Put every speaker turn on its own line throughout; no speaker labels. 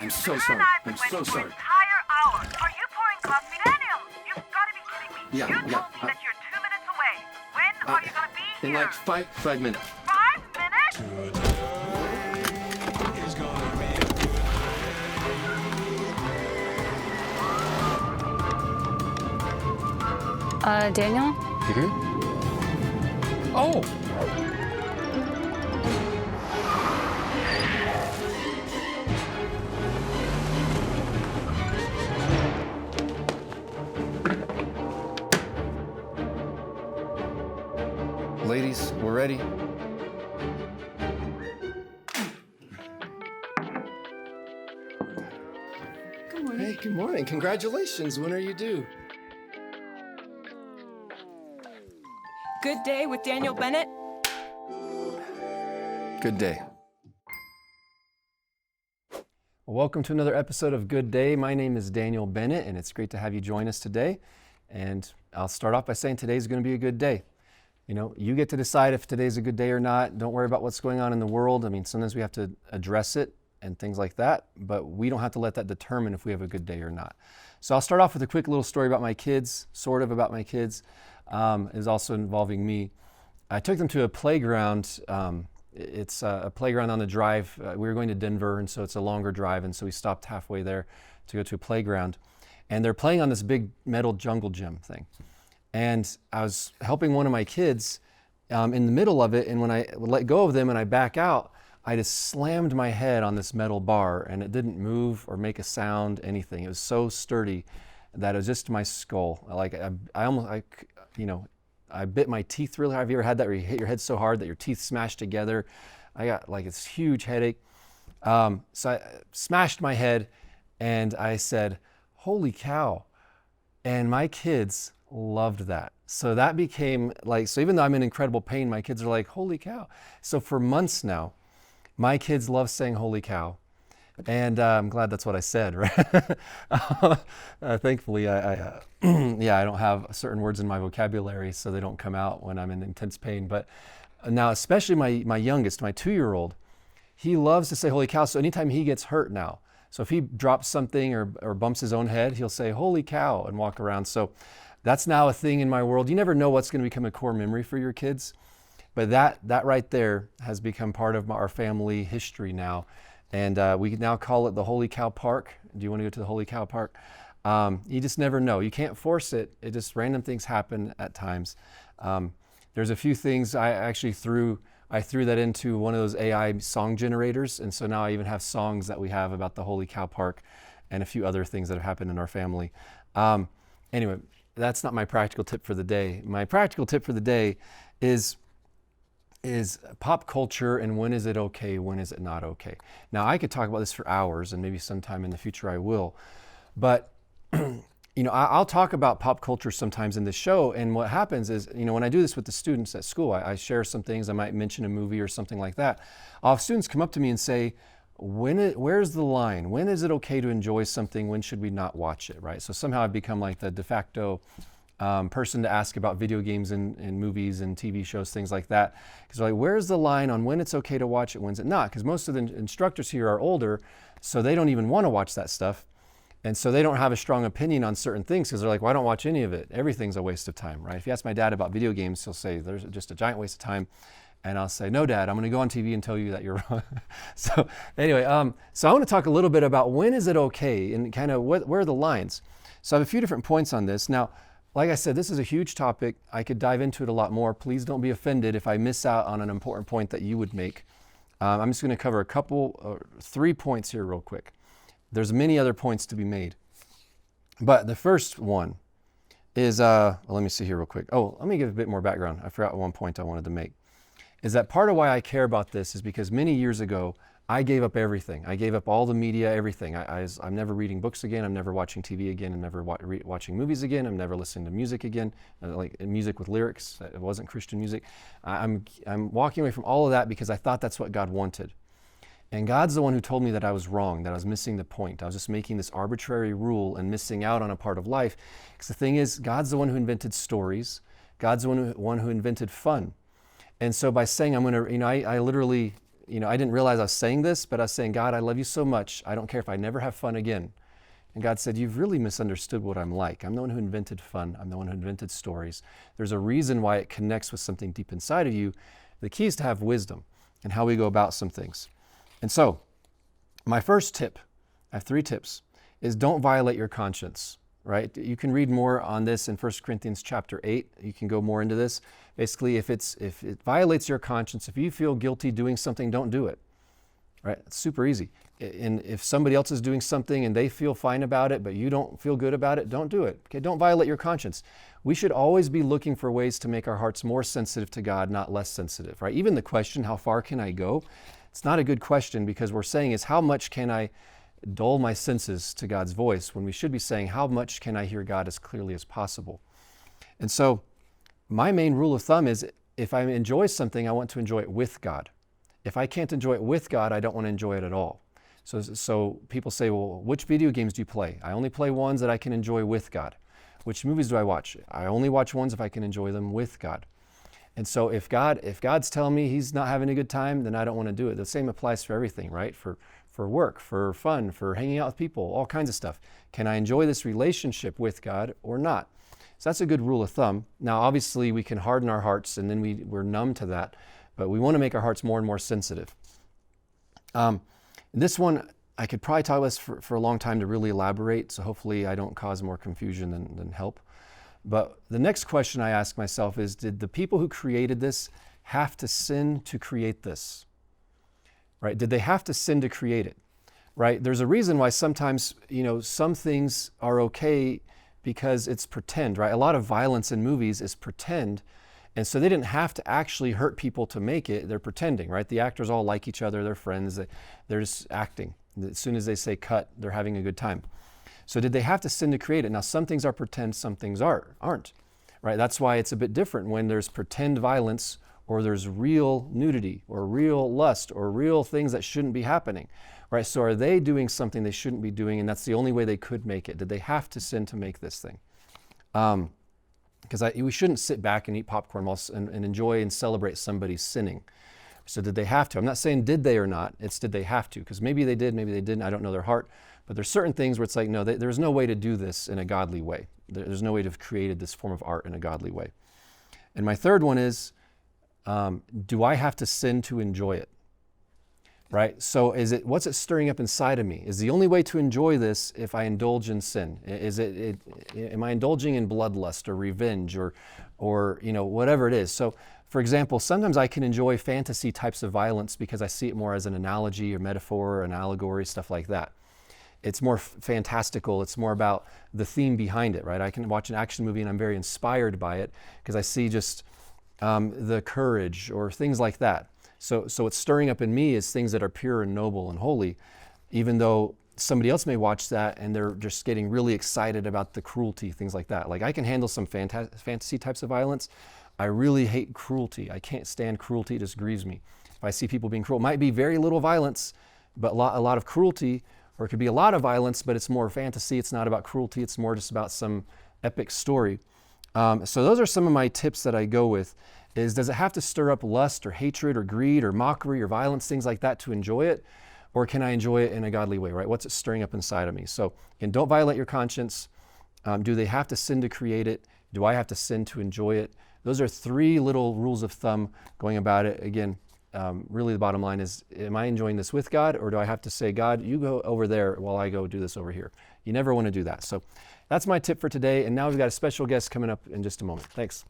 I'm so sorry. I'm so sorry.
Entire hour. Are you pouring coffee? Daniel, you've got to be kidding me.
Yeah,
you
yeah,
told me that you're 2 minutes away. When are you going to be
In
here?
like five minutes.
5 minutes?
Daniel?
Mm-hmm. Oh! Ladies, we're ready.
Good morning.
Hey, good morning. Congratulations. When are you due?
Good Day with Daniel Bennett.
Good day. Well, welcome to another episode of Good Day. My name is Daniel Bennett, and it's great to have you join us today. And I'll start off by saying today's going to be a good day. You know, you get to decide if today's a good day or not. Don't worry about what's going on in the world. I mean, sometimes we have to address it and things like that, but we don't have to let that determine if we have a good day or not. So I'll start off with a quick little story about my kids, sort of about my kids. Is also involving me. I took them to a playground. It's a playground on the drive. We were going to Denver, and so it's a longer drive, and so we stopped halfway there to go to a playground. And they're playing on this big metal jungle gym thing. And I was helping one of my kids in the middle of it, and when I let go of them and I back out, I just slammed my head on this metal bar, and it didn't move or make a sound, anything. It was so sturdy that it was just my skull. Like I bit my teeth really hard. Have you ever had that where you hit your head so hard that your teeth smash together? I got like this huge headache. So I smashed my head and I said, "Holy cow." And my kids loved that. So that became like, so even though I'm in incredible pain, my kids are like, "Holy cow." So for months now, my kids love saying "Holy cow." And I'm glad that's what I said, right? Thankfully, I don't have certain words in my vocabulary, so they don't come out when I'm in intense pain. But now, especially my youngest, my 2-year-old, he loves to say "Holy cow." So anytime he gets hurt now, so if he drops something or bumps his own head, he'll say "Holy cow" and walk around. So that's now a thing in my world. You never know what's going to become a core memory for your kids, but that right there has become part of our family history now. And we now call it the Holy Cow Park. Do you want to go to the Holy Cow Park? You just never know. You can't force it. It just random things happen at times. There's a few things I threw that into one of those AI song generators. And so now I even have songs that we have about the Holy Cow Park and a few other things that have happened in our family. Anyway, that's not my practical tip for the day. My practical tip for the day is pop culture and when is it okay, when is it not okay. Now, I could talk about this for hours, and maybe sometime in the future I will, but I'll talk about pop culture sometimes in the show, and what happens is, when I do this with the students at school, I share some things. I might mention a movie or something like that. I'll have students come up to me and say, where's the line? When is it okay to enjoy something? When should we not watch it, right? So somehow I've become like the de facto person to ask about video games and movies and TV shows, things like that. Because like, where's the line on when it's okay to watch it, when's it not? Because most of the instructors here are older, so they don't even want to watch that stuff. And so they don't have a strong opinion on certain things because they're like, well, I don't watch any of it. Everything's a waste of time, right? If you ask my dad about video games, he'll say, there's just a giant waste of time. And I'll say, no, Dad, I'm going to go on TV and tell you that you're wrong. So anyway, so I want to talk a little bit about when is it okay and kind of where are the lines. So I have a few different points on this. Now, like I said, this is a huge topic. I could dive into it a lot more. Please don't be offended if I miss out on an important point that you would make. I'm just going to cover 3 points here real quick. There's many other points to be made. But the first one is, let me see here real quick. Oh, let me give a bit more background. I forgot one point I wanted to make. Is that part of why I care about this is because many years ago, I gave up everything. I gave up all the media, everything. I'm never reading books again. I'm never watching TV again. I'm never watching movies again. I'm never listening to music again, like music with lyrics. It wasn't Christian music. I'm walking away from all of that because I thought that's what God wanted. And God's the one who told me that I was wrong, that I was missing the point. I was just making this arbitrary rule and missing out on a part of life. Because the thing is, God's the one who invented stories. God's the one who invented fun. And so by saying I'm going to, I literally I didn't realize I was saying this, but I was saying, God, I love you so much. I don't care if I never have fun again. And God said, you've really misunderstood what I'm like. I'm the one who invented fun. I'm the one who invented stories. There's a reason why it connects with something deep inside of you. The key is to have wisdom and how we go about some things. And so my first tip, I have 3 tips, is don't violate your conscience, right? You can read more on this in 1 Corinthians chapter 8. You can go more into this. Basically, if it violates your conscience, if you feel guilty doing something, don't do it, right? It's super easy. And if somebody else is doing something and they feel fine about it, but you don't feel good about it, don't do it. Okay, don't violate your conscience. We should always be looking for ways to make our hearts more sensitive to God, not less sensitive, right? Even the question, how far can I go? It's not a good question, because we're saying is, how much can I dull my senses to God's voice, when we should be saying, how much can I hear God as clearly as possible? And so my main rule of thumb is, if I enjoy something, I want to enjoy it with God. If I can't enjoy it with God, I don't want to enjoy it at all. So people say, well, which video games do you play? I only play ones that I can enjoy with God. Which movies do I watch? I only watch ones if I can enjoy them with God. And so if God's telling me he's not having a good time, then I don't want to do it. The same applies for everything, right? For work, for fun, for hanging out with people, all kinds of stuff. Can I enjoy this relationship with God or not? So that's a good rule of thumb. Now, obviously, we can harden our hearts, and then we're numb to that, but we want to make our hearts more and more sensitive. This one, I could probably talk about this for a long time to really elaborate, so hopefully I don't cause more confusion than help. But the next question I ask myself is, did the people who created this have to sin to create this? Right? Did they have to sin to create it? Right? There's a reason why sometimes, some things are okay because it's pretend, right? A lot of violence in movies is pretend. And so they didn't have to actually hurt people to make it. They're pretending, right? The actors all like each other. They're friends. They're just acting. As soon as they say cut, they're having a good time. So did they have to sin to create it? Now, some things are pretend, some things aren't, right? That's why it's a bit different when there's pretend violence, or there's real nudity, or real lust, or real things that shouldn't be happening, right? So are they doing something they shouldn't be doing, and that's the only way they could make it? Did they have to sin to make this thing? Because we shouldn't sit back and eat popcorn and enjoy and celebrate somebody sinning. So did they have to? I'm not saying did they or not, it's did they have to? Because maybe they did, maybe they didn't, I don't know their heart. But there's certain things where it's like, no, there's no way to do this in a godly way. There's no way to have created this form of art in a godly way. And my third one is, do I have to sin to enjoy it? Right? So what's it stirring up inside of me? Is the only way to enjoy this if I indulge in sin? Am I indulging in bloodlust or revenge or whatever it is? So, for example, sometimes I can enjoy fantasy types of violence because I see it more as an analogy or metaphor or an allegory, stuff like that. It's more fantastical. It's more about the theme behind it, right? I can watch an action movie and I'm very inspired by it because I see just the courage or things like that. So what's stirring up in me is things that are pure and noble and holy, even though somebody else may watch that and they're just getting really excited about the cruelty, things like that. Like I can handle some fantasy types of violence. I really hate cruelty. I can't stand cruelty. It just grieves me. If I see people being cruel, it might be very little violence, but a lot of cruelty, or it could be a lot of violence, but it's more fantasy. It's not about cruelty. It's more just about some epic story. So those are some of my tips that I go with. Does it have to stir up lust or hatred or greed or mockery or violence, things like that to enjoy it? Or can I enjoy it in a godly way, right? What's it stirring up inside of me? So again, don't violate your conscience. Do they have to sin to create it? Do I have to sin to enjoy it? Those are 3 little rules of thumb going about it. Again, really the bottom line is, am I enjoying this with God, or do I have to say, God, you go over there while I go do this over here? You never want to do that. So that's my tip for today. And now we've got a special guest coming up in just a moment. Thanks.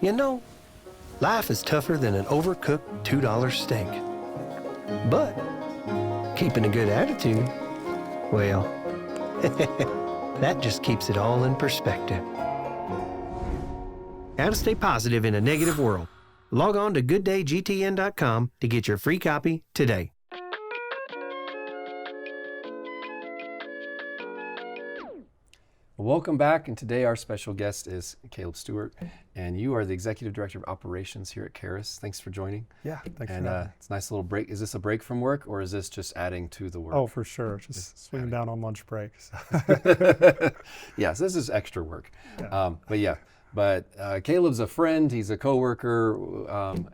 You know, life is tougher than an overcooked $2 steak. But keeping a good attitude, well, that just keeps it all in perspective. How to stay positive in a negative world. Log on to gooddayGTN.com to get your free copy today.
Welcome back, and today our special guest is Caleb Stewart, and you are the Executive Director of Operations here at 𝗂𝗃. Thanks for joining.
Yeah, thanks for
And
having me.
it's a nice little break. Is this a break from work, or is this just adding to the work?
Oh, for sure. Just swinging down on lunch break.
Yes, this is extra work.
Yeah.
But Caleb's a friend. He's a coworker.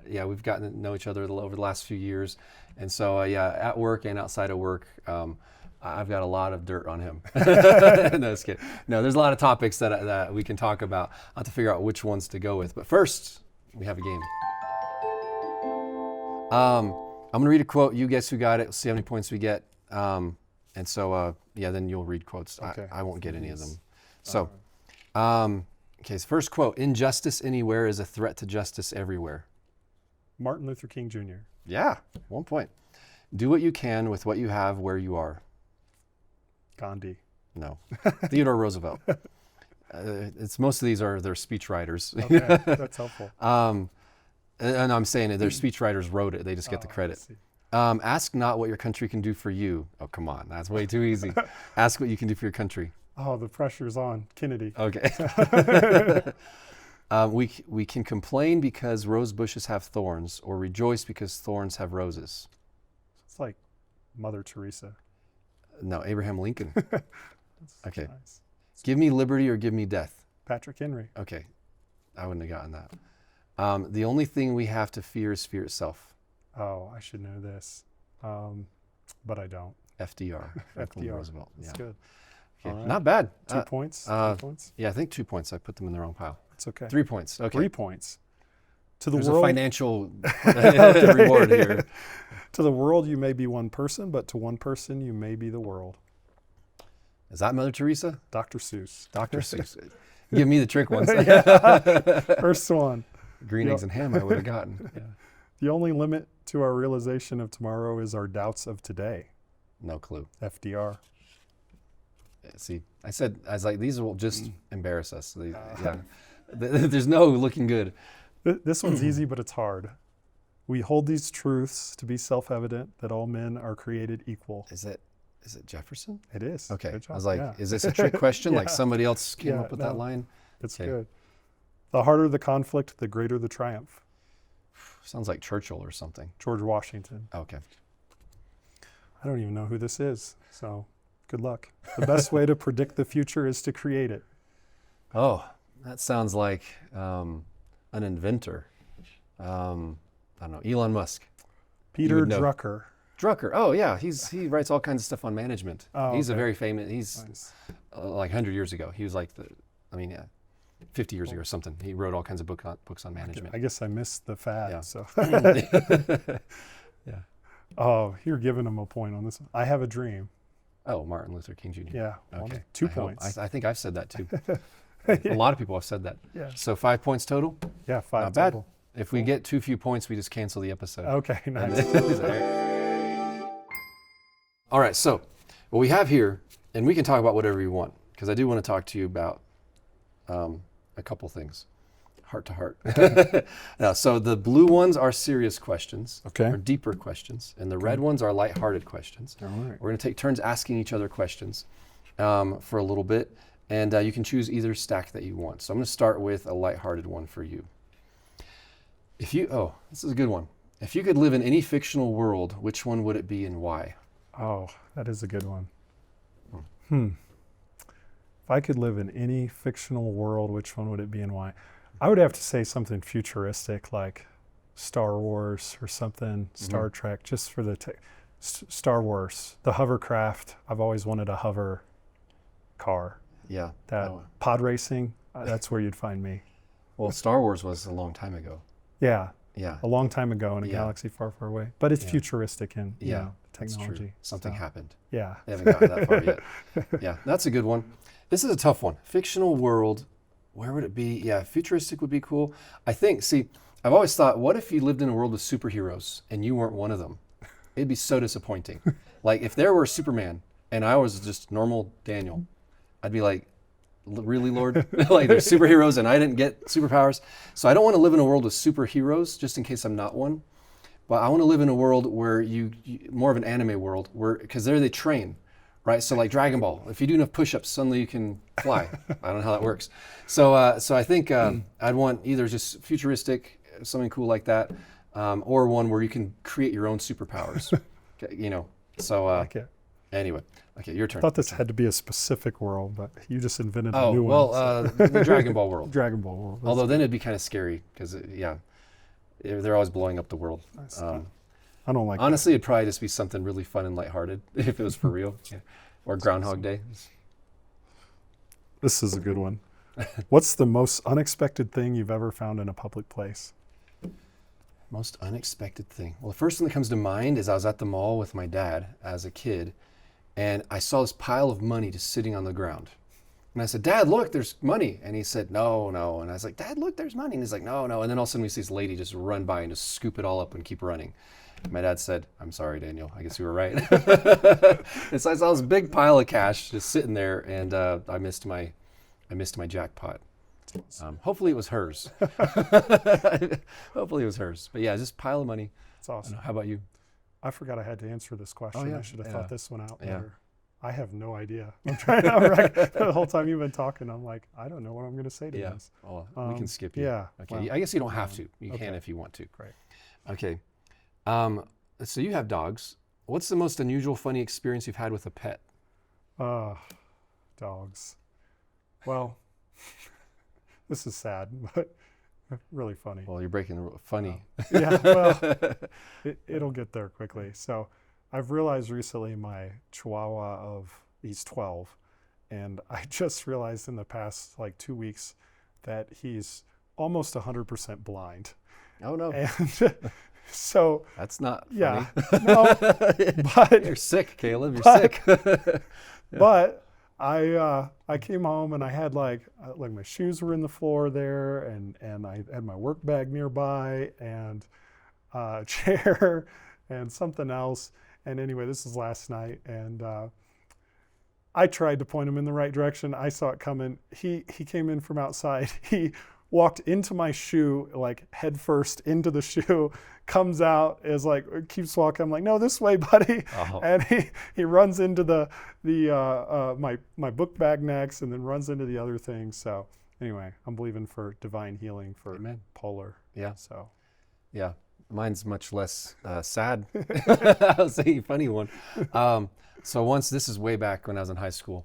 We've gotten to know each other over the last few years, and so at work and outside of work, I've got a lot of dirt on him. No, just kidding. No, there's a lot of topics that we can talk about. I'll have to figure out which ones to go with. But first, we have a game. I'm going to read a quote. You guess who got it. We'll see how many points we get. Then you'll read quotes.
Okay.
I won't get any of them. So, so first quote. Injustice anywhere is a threat to justice everywhere.
Martin Luther King Jr.
Yeah, 1 point. Do what you can with what you have where you are.
Gandhi.
No. Theodore Roosevelt. Most of these are their speech writers.
Okay, that's helpful.
And I'm saying that their speech writers wrote it. They just get the credit. Ask not what your country can do for you. Oh, come on. That's way too easy. Ask what you can do for your country.
Oh, the pressure's on. Kennedy.
Okay. We can complain because rose bushes have thorns, or rejoice because thorns have roses.
It's like Mother Teresa.
No, Abraham Lincoln. Okay.
Nice.
Give me liberty or give me death.
Patrick Henry.
Okay. I wouldn't have gotten that. The only thing we have to fear is fear itself.
Oh, I should know this, but I don't.
FDR. Franklin
FDR.
Roosevelt.
That's
Yeah.
good.
Okay.
All right.
Not bad.
2 points. 2 points.
Yeah, I think 2 points. I put them in the wrong pile.
It's okay.
3 points. Okay.
3 points. To the
There's
world.
a financial reward here.
To the world, you may be one person, but to one person, you may be the world.
Is that Mother Teresa?
Dr. Seuss.
Dr. Seuss. Give me the trick ones.
First one.
Green eggs and ham I would have gotten. Yeah.
The only limit to our realization of tomorrow is our doubts of today.
No clue.
FDR.
See, I was like, these will just embarrass us. There's no looking good.
This one's easy, but it's hard. We hold these truths to be self-evident that all men are created equal.
Is it Jefferson?
It is.
Okay.
Good job.
I was like,
Yeah.
is this a trick question? Like
Yeah.
somebody else came
Yeah,
up with
no.
that line?
It's
Okay.
good. The harder the conflict, the greater the triumph.
Sounds like Churchill or something.
George Washington.
Okay.
I don't even know who this is, so good luck. The best way to predict the future is to create it.
Oh, that sounds like an inventor. I don't know, Elon Musk.
Peter
would know.
Drucker.
Drucker. Oh yeah, he writes all kinds of stuff on management.
Oh,
he's a
okay.
very famous. He's
Nice.
like 100 years ago. He was like 50 years ago or something. He wrote all kinds of books on management.
I guess I missed the fad.
Yeah.
So.
Yeah.
Oh, you're giving him a point on this one. I have a dream.
Oh, Martin Luther King Jr.
Yeah.
Okay.
2
I hope.
points.
I think I've said that too. A lot of people have said that.
Yeah.
So 5 points total.
Yeah, 5
Not bad.
total.
If we get too few points, we just cancel the episode.
Okay, nice.
All right, so what we have here, and we can talk about whatever you want, because I do want to talk to you about a couple things, heart to heart. So the blue ones are serious questions,
Okay.
or deeper questions, and the red ones are lighthearted questions.
All right.
We're going to take turns asking each other questions for a little bit, and you can choose either stack that you want. So I'm going to start with a lighthearted one for you. This is a good one. If you could live in any fictional world, which one would it be and why?
Oh, that is a good one. If I could live in any fictional world, which one would it be and why? I would have to say something futuristic like Star Wars or something, Star Trek, just for the Star Wars, the hovercraft. I've always wanted a hover car.
Yeah.
That pod racing, that's where you'd find me.
Well, Star Wars was a long time ago.
Yeah,
Yeah.
a long time ago in a
Yeah.
galaxy far, far away. But it's
Yeah.
futuristic in
Yeah,
technology.
That's true. Something
So,
happened.
Yeah.
They haven't gotten that far yet. Yeah, that's a good one. This is a tough one. Fictional world. Where would it be? Yeah, futuristic would be cool. I think, see, I've always thought, what if you lived in a world with superheroes and you weren't one of them? It'd be so disappointing. Like if there were Superman and I was just normal Daniel, I'd be like, really, Lord? Like there's superheroes and I didn't get superpowers. So I don't want to live in a world with superheroes just in case I'm not one. But I want to live in a world where you more of an anime world, where because there they train, right? So like Dragon Ball, if you do enough push-ups, suddenly you can fly. I don't know how that works. So I think I'd want either just futuristic, something cool like that, or one where you can create your own superpowers. Okay, you know. So anyway, okay, your turn.
I thought this had to be a specific world, but you just invented a
Oh
new
well,
one.
the Dragon Ball world.
Dragon Ball world. That's
Although then it'd be kind of scary because they're always blowing up the world.
I don't like
Honestly, it'd probably just be something really fun and lighthearted if it was for real. Yeah. Or Groundhog Day.
This is a good one. What's the most unexpected thing you've ever found in a public place?
Most unexpected thing. Well, the first thing that comes to mind is I was at the mall with my dad as a kid, and I saw this pile of money just sitting on the ground. And I said, Dad, look, there's money. And he said, no. And I was like, Dad, look, there's money. And he's like, no. And then all of a sudden we see this lady just run by and just scoop it all up and keep running. My dad said, I'm sorry, Daniel. I guess you were right. And so I saw this big pile of cash just sitting there, and I missed my jackpot. Hopefully it was hers. Hopefully it was hers. But yeah, just pile of money.
It's awesome.
How about you?
I forgot I had to answer this question.
yeah.
I should have thought this one out
Yeah.
better. I have no idea. I'm trying to the whole time you've been talking, I'm like, I don't know what I'm going to say to
Yeah.
this.
Well, we can skip you.
yeah,
Okay.
well,
I guess you don't have to. You
okay.
can if you want to.
Great.
Okay. So you have dogs. What's the most unusual, funny experience you've had with a pet?
Dogs. Well, this is sad, but really funny.
Well, you're breaking the rule. Funny.
Yeah, well, it'll get there quickly. So I've realized recently my Chihuahua he's 12, and I just realized in the past like 2 weeks that he's almost 100% blind.
Oh no.
And so
That's not funny.
yeah, no, but
You're sick, Caleb. You're sick.
but I came home and I had like my shoes were in the floor there, and I had my work bag nearby and a chair and something else. And anyway, this is last night, and I tried to point him in the right direction. I saw it coming. He came in from outside. He walked into my shoe, like head first into the shoe, comes out, is like, keeps walking. I'm like, no, this way, buddy.
Oh.
And he runs into my book bag next, and then runs into the other thing. So anyway, I'm believing for divine healing for
Amen.
Polar.
Yeah.
So
Yeah. Mine's much less sad. I'll say a funny one. So once, this is way back when I was in high school,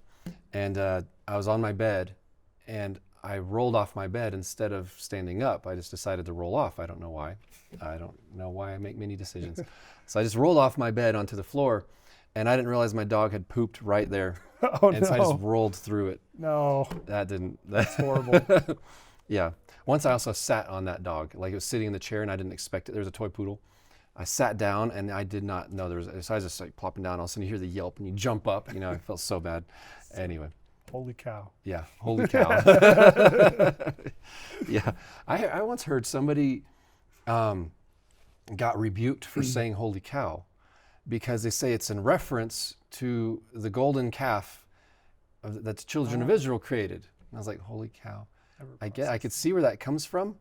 and I was on my bed, and I rolled off my bed instead of standing up. I just decided to roll off. I don't know why. I don't know why I make many decisions. So I just rolled off my bed onto the floor, and I didn't realize my dog had pooped right there.
oh
And
no,
so I just rolled through it.
no,
That's
horrible.
Yeah. Once I also sat on that dog, like it was sitting in the chair and I didn't expect it. There was a toy poodle. I sat down and I did not know there was, so I was just like plopping down. All of a sudden you hear the yelp and you jump up, I felt so bad. Anyway.
Holy cow.
Yeah. Holy cow. Yeah. I once heard somebody got rebuked for saying holy cow because they say it's in reference to the golden calf that the children of Israel created. And I was like, holy cow. I could see where that comes from,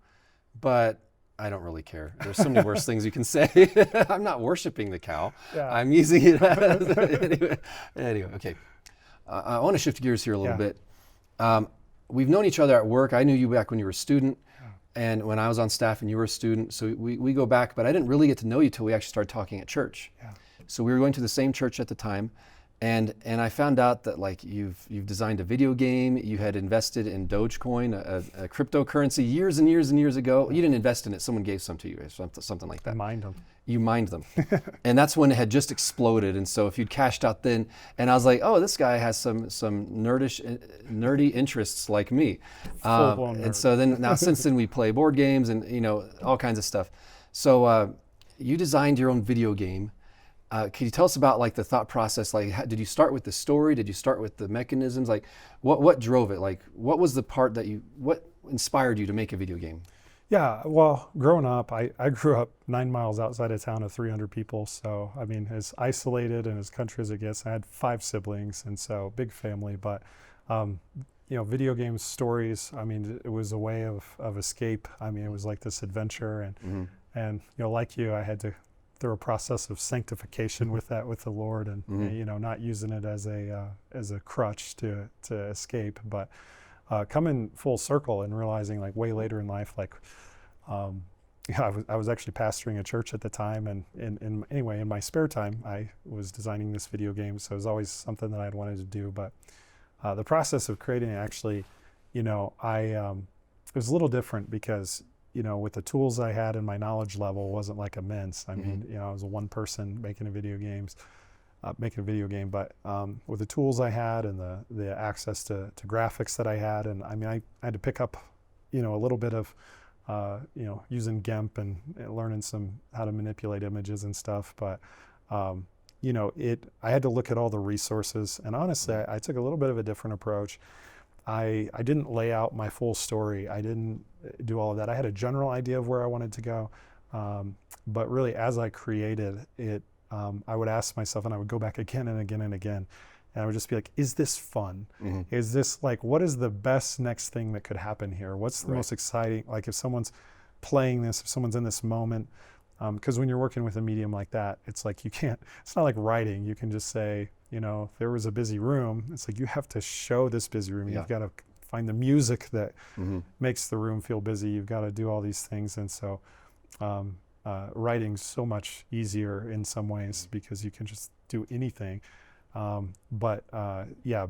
but I don't really care. There's so many worse things you can say. I'm not worshiping the cow.
Yeah.
I'm using it as anyway, okay. I want to shift gears here a little bit. We've known each other at work. I knew you back when you were a student, and when I was on staff and you were a student. So we go back, but I didn't really get to know you till we actually started talking at church.
Yeah.
So we were going to the same church at the time. And I found out that like you've designed a video game, you had invested in Dogecoin, a cryptocurrency years and years and years ago. You didn't invest in it, someone gave some to you, or something like that.
Mind them.
You mined them. And that's when it had just exploded. And so if you'd cashed out then, and I was like, oh, this guy has some nerdy interests like me.
Full-blown
and
nerd.
so then now since then we play board games and all kinds of stuff. So you designed your own video game. Can you tell us about like the thought process? Like, did you start with the story? Did you start with the mechanisms? Like, what drove it? Like, what was the part what inspired you to make a video game?
Yeah, well, growing up, I grew up 9 miles outside of town of 300 people. So, I mean, as isolated and as country as it gets, I had 5 siblings, and so big family. But, video games, stories, I mean, it was a way of escape. I mean, it was like this adventure. And like you, I had to through a process of sanctification with the Lord, and not using it as a crutch to escape, but coming full circle and realizing like way later in life, like I was actually pastoring a church at the time, and in my spare time I was designing this video game, so it was always something that I'd wanted to do. But the process of creating it actually, it was a little different because with the tools I had and my knowledge level wasn't like immense. I mean, I was a one person making a video game, but with the tools I had and the access to graphics that I had, and I mean, I had to pick up, a little bit of, using GIMP and learning how to manipulate images and stuff. But, I had to look at all the resources, and honestly, I took a little bit of a different approach. I didn't lay out my full story. I didn't do all of that. I had a general idea of where I wanted to go, but really as I created it, I would ask myself, and I would go back again and again and again, and I would just be like, is this fun? Is this like, what is the best next thing that could happen here? What's the most exciting, like if someone's playing this, if someone's in this moment, because when you're working with a medium like that, it's like it's not like writing. You can just say, if there was a busy room, it's like you have to show this busy room. You've got to find the music that makes the room feel busy. You've got to do all these things. And so writing's so much easier in some ways because you can just do anything. But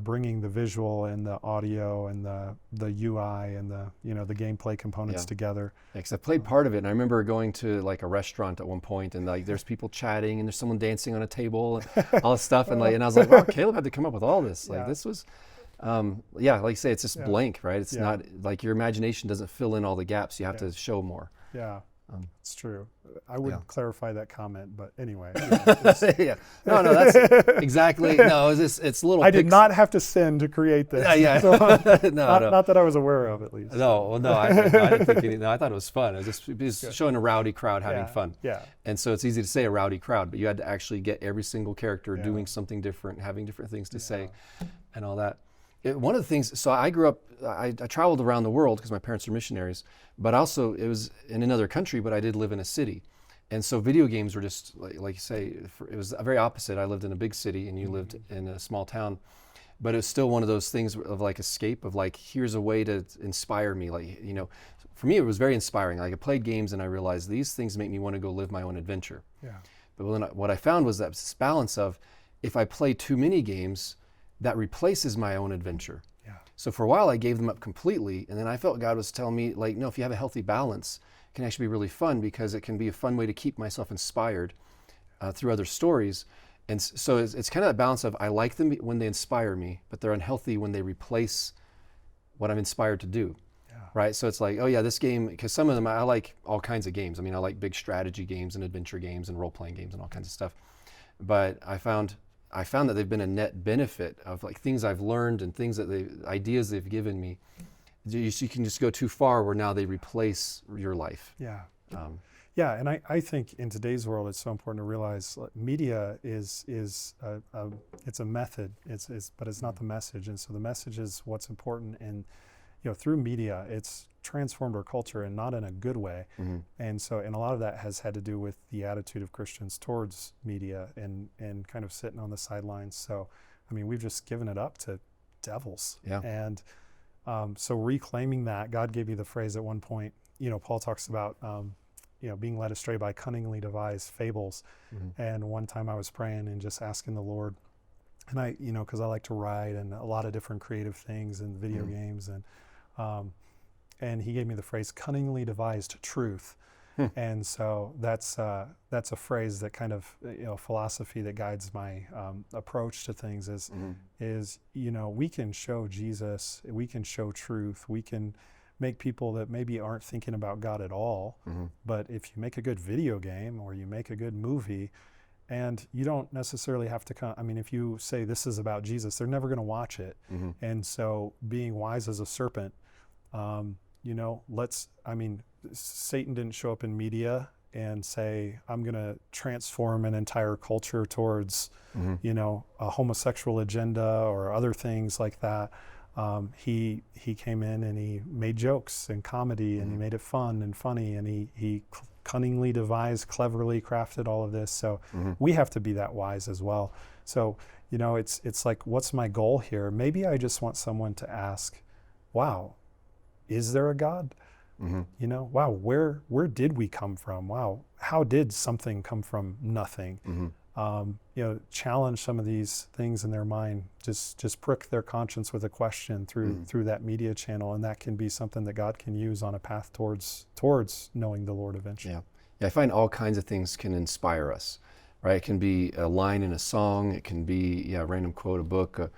bringing the visual and the audio and the UI and the gameplay components together.
Because I played part of it, and I remember going to like a restaurant at one point, and like there's people chatting, and there's someone dancing on a table, and all this stuff, and I was like, wow, Caleb had to come up with all this. Like this was, like you say, it's just blank, right? It's not like your imagination doesn't fill in all the gaps. You have to show more.
Yeah. It's true. I would clarify that comment, but anyway.
No, that's exactly. No, it's a little.
I did not have to sin to create this. So, not that I was aware of, at least.
No, I didn't think any. No, I thought it was fun. It was just showing a rowdy crowd having fun.
Yeah.
And so it's easy to say a rowdy crowd, but you had to actually get every single character doing something different, having different things to say, and all that. One of the things, so I grew up, I traveled around the world because my parents are missionaries, but also it was in another country, but I did live in a city. And so video games were just, like you say, it was very opposite. I lived in a big city and you lived in a small town, but it was still one of those things of like escape, of like, here's a way to inspire me. Like, for me, it was very inspiring. Like I played games and I realized these things make me want to go live my own adventure.
Yeah.
But what I found was that this balance of, if I play too many games, that replaces my own adventure.
Yeah.
So for a while I gave them up completely, and then I felt God was telling me, like, no, if you have a healthy balance, it can actually be really fun because it can be a fun way to keep myself inspired through other stories. And so it's kind of that balance of, I like them when they inspire me, but they're unhealthy when they replace what I'm inspired to do. Right? So it's like, oh yeah, this game, because some of them, I like all kinds of games. I mean, I like big strategy games and adventure games and role-playing games and all kinds of stuff. But I found that they've been a net benefit of like things I've learned and ideas they've given me. You can just go too far where now they replace your life.
Yeah. And I think in today's world, it's so important to realize media is it's a method, but it's not the message. And so the message is what's important. And through media, it's transformed our culture, and not in a good way. And a lot of that has had to do with the attitude of Christians towards media and kind of sitting on the sidelines. So, I mean, we've just given it up to devils.
Yeah.
And so reclaiming that, God gave me the phrase at one point, Paul talks about, being led astray by cunningly devised fables. And one time I was praying and just asking the Lord, and I, because I like to write and a lot of different creative things and video games, and he gave me the phrase cunningly devised truth. And so that's a phrase that kind of, philosophy that guides my approach to things is we can show Jesus, we can show truth, we can make people that maybe aren't thinking about God at all. But if you make a good video game or you make a good movie, And you don't necessarily have to come. I mean, if you say this is about Jesus, they're never going to watch it. And so being wise as a serpent, you know, Satan didn't show up in media and say, I'm going to transform an entire culture towards, you know, a homosexual agenda or other things like that. He came in and he made jokes and comedy and he made it fun and funny, and he cunningly devised, cleverly crafted all of this. So we have to be that wise as well. So, you know, it's like, what's my goal here? Maybe I just want someone to ask, wow, is there a God? You know, wow, where did we come from? Wow, how did something come from nothing? You know, challenge some of these things in their mind. Just prick their conscience with a question through that media channel, and that can be something that God can use on a path towards knowing the Lord eventually.
Yeah, I find all kinds of things can inspire us, right? It can be a line in a song. It can be a random quote, a book.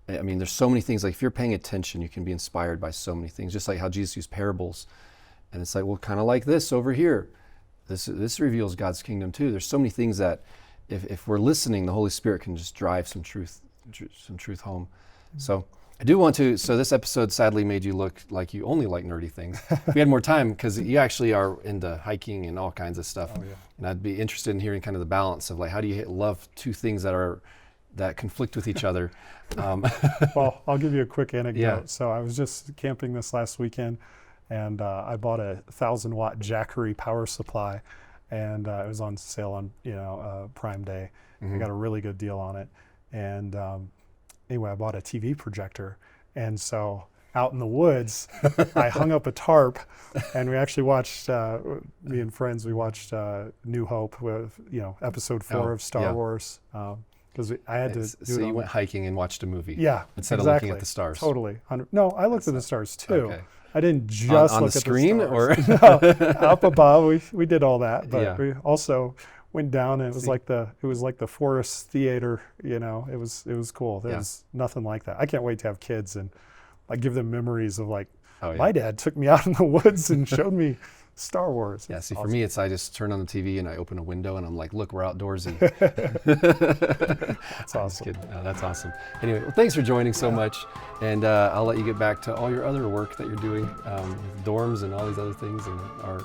I mean, there's so many things. Like if you're paying attention, you can be inspired by so many things. Just like how Jesus used parables, and it's like, well, kind of like this over here. This reveals God's kingdom too. There's so many things that, if we're listening, the Holy Spirit can just drive some truth home. So I do want to, so this episode sadly made you look like you only like nerdy things. If we had more time, because you actually are into hiking and all kinds of stuff.
Oh, yeah.
And I'd be interested in hearing kind of the balance of like, how do you love two things that conflict with each other?
Well, I'll give you a quick anecdote.
Yeah.
So I was just camping this last weekend, and I bought a 1,000-watt 𝗳𝗙𝗃 power supply. And it was on sale on, you know, Prime Day. I got a really good deal on it. And anyway, I bought a TV projector. And so out in the woods, I hung up a tarp, and we actually watched, me and friends, we watched New Hope with, you know, episode 4 of Star Wars. Because I had to do
so you went hiking and watched a movie.
Yeah,
instead
exactly.
of looking at the stars.
Totally. No, I looked at the stars too.
Okay.
I didn't just
on
look
the
at
screen,
the
or
stars. No, up above. We did all that, but
Yeah.
we also went down, and it was like the forest theater. You know, it was cool. There was nothing like that. I can't wait to have kids and like give them memories of like, my dad took me out in the woods and showed me Star Wars.
Yeah, see,
awesome.
for me, it's I just turn on the TV and I open a window and I'm like, look, we're outdoorsy.
That's awesome.
No, that's awesome. Anyway, well, thanks for joining so much. And I'll let you get back to all your other work that you're doing with dorms and all these other things and our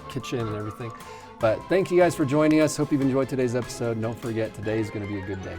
kitchen and everything. But thank you guys for joining us. Hope you've enjoyed today's episode. And don't forget, today is going to be a good day.